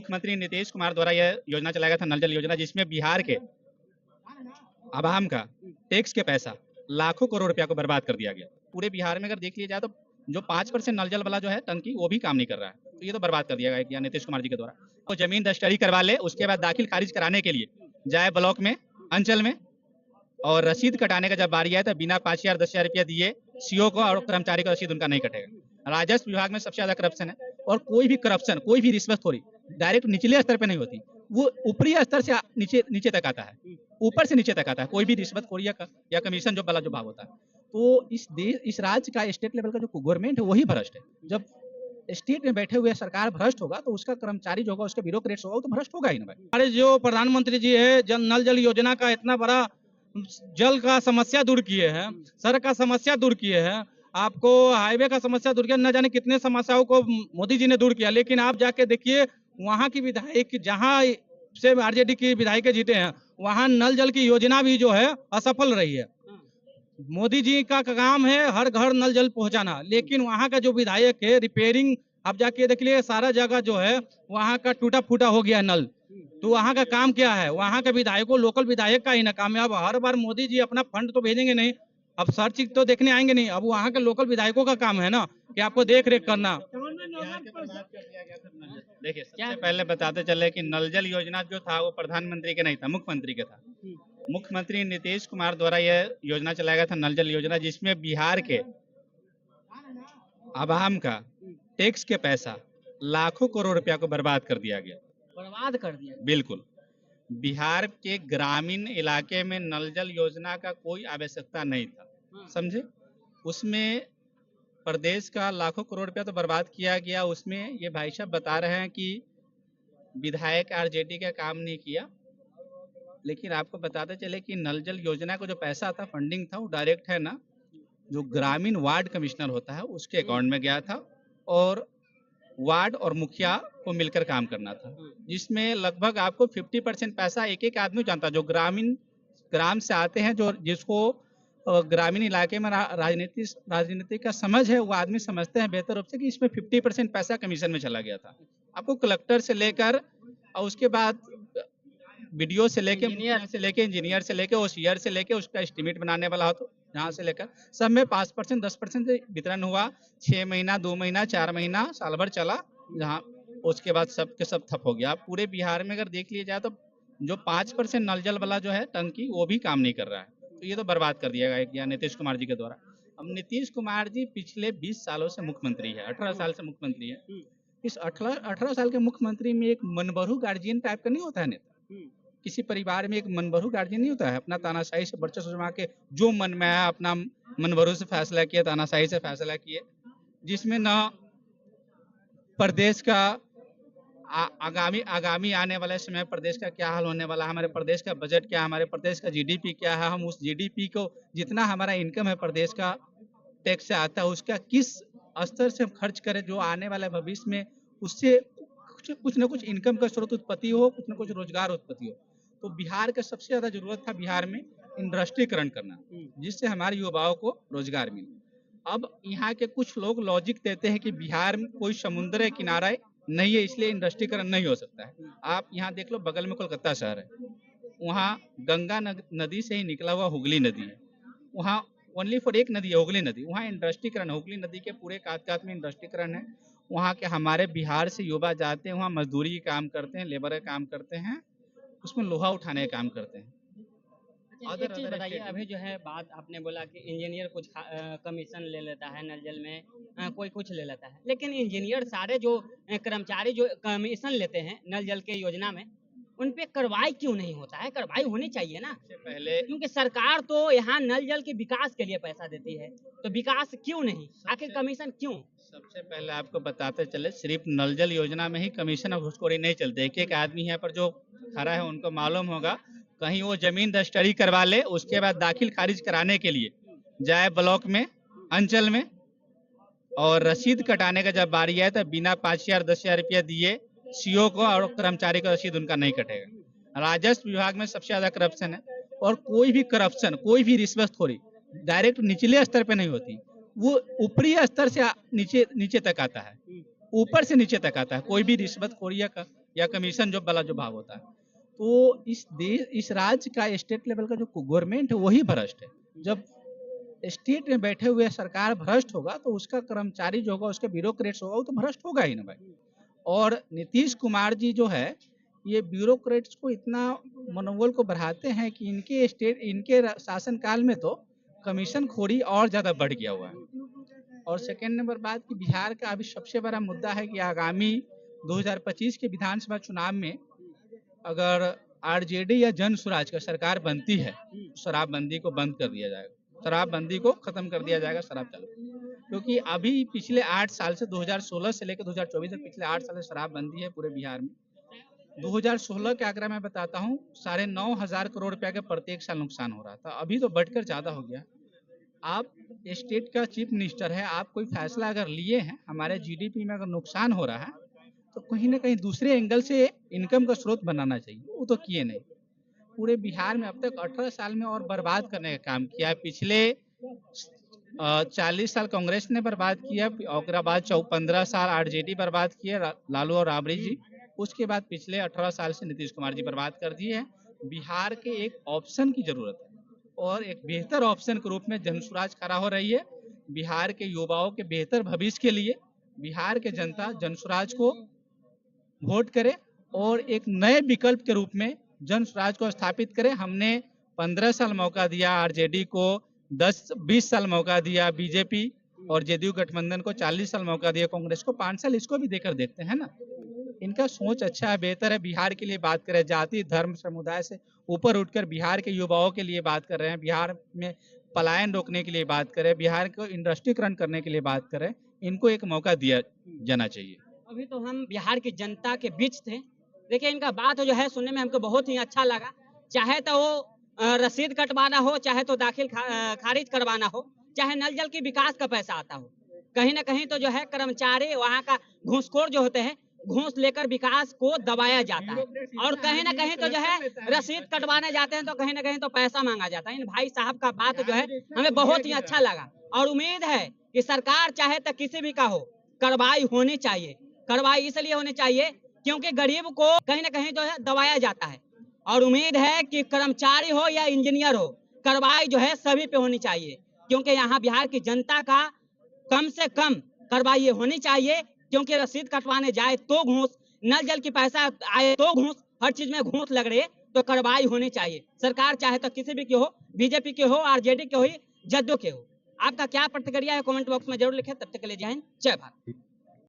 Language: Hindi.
मुख्यमंत्री नीतीश कुमार द्वारा यह योजना चलाया गया था, नल जल योजना, जिसमें बिहार के आवाम का टैक्स के पैसा लाखों करोड़ रुपया को बर्बाद कर दिया गया। पूरे बिहार में अगर देख लिया जाए तो जो 5% नल जल वाला जो है टंकी, वो भी काम नहीं कर रहा है, तो ये तो बर्बाद कर दिया गया नीतीश कुमार जी के द्वारा। तो जमीन रजिस्ट्री करवा ले, उसके बाद दाखिल खारिज कराने के लिए जाए ब्लॉक में, अंचल में, और रसीद कटाने का जब बारी आए तो बिना 5,000 10,000 रुपया दिए सीओ को और कर्मचारी को रसीद उनका नहीं कटेगा। राजस्व विभाग में सबसे ज्यादा करप्शन है, और कोई भी करप्शन, कोई भी रिश्वतखोरी डायरेक्ट निचले स्तर पे नहीं होती, वो ऊपरी स्तर से नीचे नीचे तक आता है, ऊपर से नीचे तक आता है। कोई भी रिश्वतखोरी या कमीशन जो वाला जो भाव होता है, तो इस राज्य का स्टेट लेवल का जो गवर्नमेंट है वही भ्रष्ट है। जब स्टेट में बैठे हुए सरकार भ्रष्ट होगा तो उसका कर्मचारी जो होगा, उसका ब्यूरोक्रेट्स होगा, वो तो भ्रष्ट होगा ही ना भाई। हमारे जो प्रधानमंत्री जी है नल जल योजना का इतना बड़ा जल का समस्या दूर किए हैं, सड़क का समस्या दूर किए हैं, आपको हाईवे का समस्या दूर किया, न जाने कितने समस्याओं को मोदी जी ने दूर किया। लेकिन आप जाके देखिए वहाँ की विधायक, जहाँ से आरजेडी की विधायक जीते हैं, वहाँ नल जल की योजना भी जो है असफल रही है। मोदी जी का काम है हर घर नल जल पहुंचाना, लेकिन वहाँ का जो विधायक है रिपेयरिंग, आप जाके देख लिए सारा जगह जो है वहाँ का टूटा फूटा हो गया नल। तो वहाँ का काम क्या है? वहाँ के विधायकों, लोकल विधायक का ही ना काम है। अब हर बार मोदी जी अपना फंड तो भेजेंगे नहीं, अब हर चीज तो देखने आएंगे नहीं। अब वहाँ के लोकल विधायकों का काम है ना कि आपको देख रेख करना। देखिए, सबसे पहले बताते चले कि नल जल योजना जो था वो प्रधानमंत्री के नहीं था, मुख्यमंत्री के था। मुख्यमंत्री नीतीश कुमार द्वारा यह योजना चलाया गया था, नल जल योजना, जिसमें बिहार के आवाम का टैक्स के पैसा लाखों करोड़ रुपया को बर्बाद कर दिया गया। बर्बाद कर दिया। बिल्कुल, बिहार के ग्रामीण इलाके में नल जल योजना का कोई आवश्यकता नहीं था, समझे। उसमें प्रदेश का लाखों करोड़ रुपया तो बर्बाद किया गया। उसमें ये भाई साहब बता रहे हैं कि विधायक आरजेडी का काम नहीं किया, लेकिन आपको बताते चले कि नल जल योजना को जो पैसा था, फंडिंग था, वो डायरेक्ट है ना, जो ग्रामीण वार्ड कमिश्नर होता है उसके अकाउंट में गया था, और वार्ड और मुखिया को मिलकर काम करना था, जिसमें लगभग आपको 50% पैसा एक एक आदमी जानता, जो ग्राम से आते हैं, जो जिसको ग्रामीण इलाके में राजनीति का समझ है, वो आदमी समझते हैं बेहतर रूप से कि इसमें 50% पैसा कमीशन में चला गया था। आपको कलेक्टर से लेकर और उसके बाद वीडियो से लेके इंजीनियर से लेके ओसीआर से लेके उसका एस्टिमेट बनाने वाला हो, तो यहाँ से लेकर सब में 5% 10% वितरण हुआ। 6 महीना 2 महीना 4 महीना साल भर चला, जहाँ उसके बाद सब के सब ठप हो गया। पूरे बिहार में अगर देख लिया जाए तो जो 5% नल जल वाला जो है टंकी, वो भी काम नहीं कर रहा है, तो ये तो बर्बाद कर दिया गया नीतीश कुमार जी के द्वारा। अब नीतीश कुमार जी पिछले 20 सालों से मुख्यमंत्री है, 18 साल से मुख्यमंत्री है। इस 18 साल के मुख्यमंत्री में एक मनबरू गार्जियन टाइप का नहीं होता है नेता। किसी परिवार में एक मनबरू गार्जियन नहीं होता है, अपना तानाशाही से वर्चस्व जमा के जो मन में आया अपना मनबरू से फैसला किया, तानाशाही से फैसला किए, जिसमें न प्रदेश का आगामी आने वाले समय प्रदेश का क्या हाल होने वाला है, हमारे प्रदेश का बजट क्या है, हमारे प्रदेश का जीडीपी क्या है, हम उस जीडीपी को जितना हमारा इनकम है प्रदेश का टैक्स से आता है, उसका किस स्तर से हम खर्च करें, जो आने वाले भविष्य में उससे कुछ न कुछ इनकम का स्रोत उत्पत्ति हो, कुछ न कुछ रोजगार उत्पत्ति हो। तो बिहार का सबसे ज्यादा जरूरत था बिहार में इंडस्ट्रीकरण करना, जिससे हमारे युवाओं को रोजगार मिले। अब यहाँ के कुछ लोग लॉजिक देते हैं कि बिहार में कोई समुद्र किनारा नहीं है, इसलिए इंडस्ट्रीकरण नहीं हो सकता है। आप यहाँ देख लो, बगल में कोलकाता शहर है, वहाँ गंगा नदी से ही निकला हुआ हुगली नदी है, वहाँ ओनली फॉर एक नदी है हुगली नदी, वहाँ इंडस्ट्रीकरण, हुगली नदी के पूरे कात में इंडस्ट्रीकरण है। वहाँ के हमारे बिहार से युवा जाते हैं, वहाँ मजदूरी का काम करते हैं, लेबर का काम करते हैं, उसमें लोहा उठाने का काम करते हैं। एक चीज बताइए, अभी जो है बात आपने बोला कि इंजीनियर कुछ कमीशन ले लेता है नल जल में, कोई कुछ ले लेता है, लेकिन इंजीनियर सारे जो कर्मचारी जो कमीशन लेते हैं नल जल के योजना में, उन पे कार्रवाई क्यों नहीं होता है? कार्रवाई होनी चाहिए ना पहले, क्योंकि सरकार तो यहाँ नल जल के विकास के लिए पैसा देती है, तो विकास क्यों नहीं, आखिर कमीशन क्यों? सबसे पहले आपको बताते चले, सिर्फ नल जल योजना में ही कमीशन और घुसखोरी नहीं चलते। एक आदमी यहाँ पर जो खड़ा है उनको मालूम होगा, कहीं वो जमीन रजिस्ट्री करवा ले, उसके बाद दाखिल खारिज कराने के लिए जाए ब्लॉक में, अंचल में, और रसीद कटाने का जब बारी आए तो बिना 5,000 10,000 रुपया दिए सीओ को और कर्मचारी को रसीद उनका नहीं कटेगा। राजस्व विभाग में सबसे ज्यादा करप्शन है, और कोई भी करप्शन, कोई भी रिश्वतखोरी डायरेक्ट निचले स्तर पे नहीं होती, वो ऊपरी स्तर से नीचे तक आता है, ऊपर से नीचे तक आता है। कोई भी रिश्वतखोरी या कमीशन जो वाला जो भाव होता है। तो इस राज्य का स्टेट लेवल का जो गवर्नमेंट है वही भ्रष्ट है। जब स्टेट में बैठे हुए सरकार भ्रष्ट होगा तो उसका कर्मचारी जो होगा, उसके ब्यूरोक्रेट्स होगा, वो तो भ्रष्ट होगा ही ना भाई। और नीतीश कुमार जी जो है, ये ब्यूरोक्रेट्स को इतना मनोबल को बढ़ाते हैं कि इनके शासन काल में तो कमीशन खोरी और ज्यादा बढ़ गया हुआ है। और सेकेंड नंबर बात कि बिहार का अभी सबसे बड़ा मुद्दा है कि आगामी 2025 के विधानसभा चुनाव में अगर आरजेडी या जन स्वराज का सरकार बनती है, शराबबंदी को बंद कर दिया जाएगा, शराबबंदी को खत्म कर दिया जाएगा, शराब चालू। क्योंकि अभी पिछले 8 साल से 2016 से लेकर 2024 तक पिछले 8 साल से शराबबंदी है पूरे बिहार में। 2016 के आंकड़ा मैं बताता हूँ, 9,500 करोड़ रुपया का प्रत्येक साल नुकसान हो रहा था। अभी तो बढ़कर ज्यादा हो गया। आप स्टेट का चीफ मिनिस्टर है, आप कोई फैसला अगर लिए हैं, हमारे जीडीपी में अगर नुकसान हो रहा है तो कहीं ना कहीं दूसरे एंगल से इनकम का स्रोत बनाना चाहिए, वो तो किए नहीं। पूरे बिहार में अब तक 18 साल में और बर्बाद करने का काम किया है। पिछले 40 साल कांग्रेस ने बर्बाद किया, और बाद 15 साल आरजेडी बर्बाद किए, लालू और राबड़ी जी। उसके बाद पिछले 18 साल से नीतीश कुमार जी बर्बाद कर दिए हैं। बिहार के एक ऑप्शन की जरूरत है और एक बेहतर ऑप्शन के रूप में जनसुराज खड़ा हो रही है। बिहार के युवाओं के बेहतर भविष्य के लिए बिहार के जनता जनसुराज को वोट करे और एक नए विकल्प के रूप में जनसुराज को स्थापित करे। हमने 15 साल मौका दिया आरजेडी को, 10-20 साल मौका दिया बीजेपी और जेडीयू गठबंधन को, 40 साल मौका दिया कांग्रेस को, 5 साल इसको भी देकर देखते हैं ना। इनका सोच अच्छा है, बेहतर है। बिहार के लिए बात करें, जाति धर्म समुदाय से ऊपर उठकर बिहार के युवाओं के लिए बात कर रहे हैं, बिहार में पलायन रोकने के लिए बात करें, बिहार को इंडस्ट्रीकरण करने के लिए बात करें। इनको एक मौका दिया जाना चाहिए। अभी तो हम बिहार की जनता के बीच थे। देखिए, इनका बात जो है सुनने में हमको बहुत ही अच्छा लगा। चाहे तो वो रसीद कटवाना हो, चाहे तो दाखिल खारिज करवाना हो, चाहे नल जल की विकास का पैसा आता हो, कहीं ना कहीं तो जो है कर्मचारी वहाँ का घूसखोर जो होते हैं, घूस लेकर विकास को दबाया जाता है। और कहीं ना कहीं तो जो है रसीद कटवाने जाते हैं तो कहीं ना कहीं तो पैसा मांगा जाता है। इन भाई साहब का बात जो है हमें बहुत ही अच्छा लगा और उम्मीद है कि सरकार चाहे तो किसी भी का हो, कार्रवाई होनी चाहिए। कार्रवाई इसलिए होनी चाहिए क्योंकि गरीब को कहीं ना कहीं जो है दबाया जाता है। और उम्मीद है कि कर्मचारी हो या इंजीनियर हो, कार्रवाई जो है सभी पे होनी चाहिए, क्योंकि यहाँ बिहार की जनता का कम से कम कार्रवाई होनी चाहिए। क्योंकि रसीद कटवाने जाए तो घूस, नल जल की पैसा आए तो घूस, हर चीज में घूस लग रही है, तो कार्रवाई होनी चाहिए। सरकार चाहे तो किसी भी की हो, बीजेपी के हो, आरजेडी के हो, जदयू के हो। आपका क्या प्रतिक्रिया है कमेंट बॉक्स में जरूर लिखें। तब तक के लिए जय हिंद, जय भारत।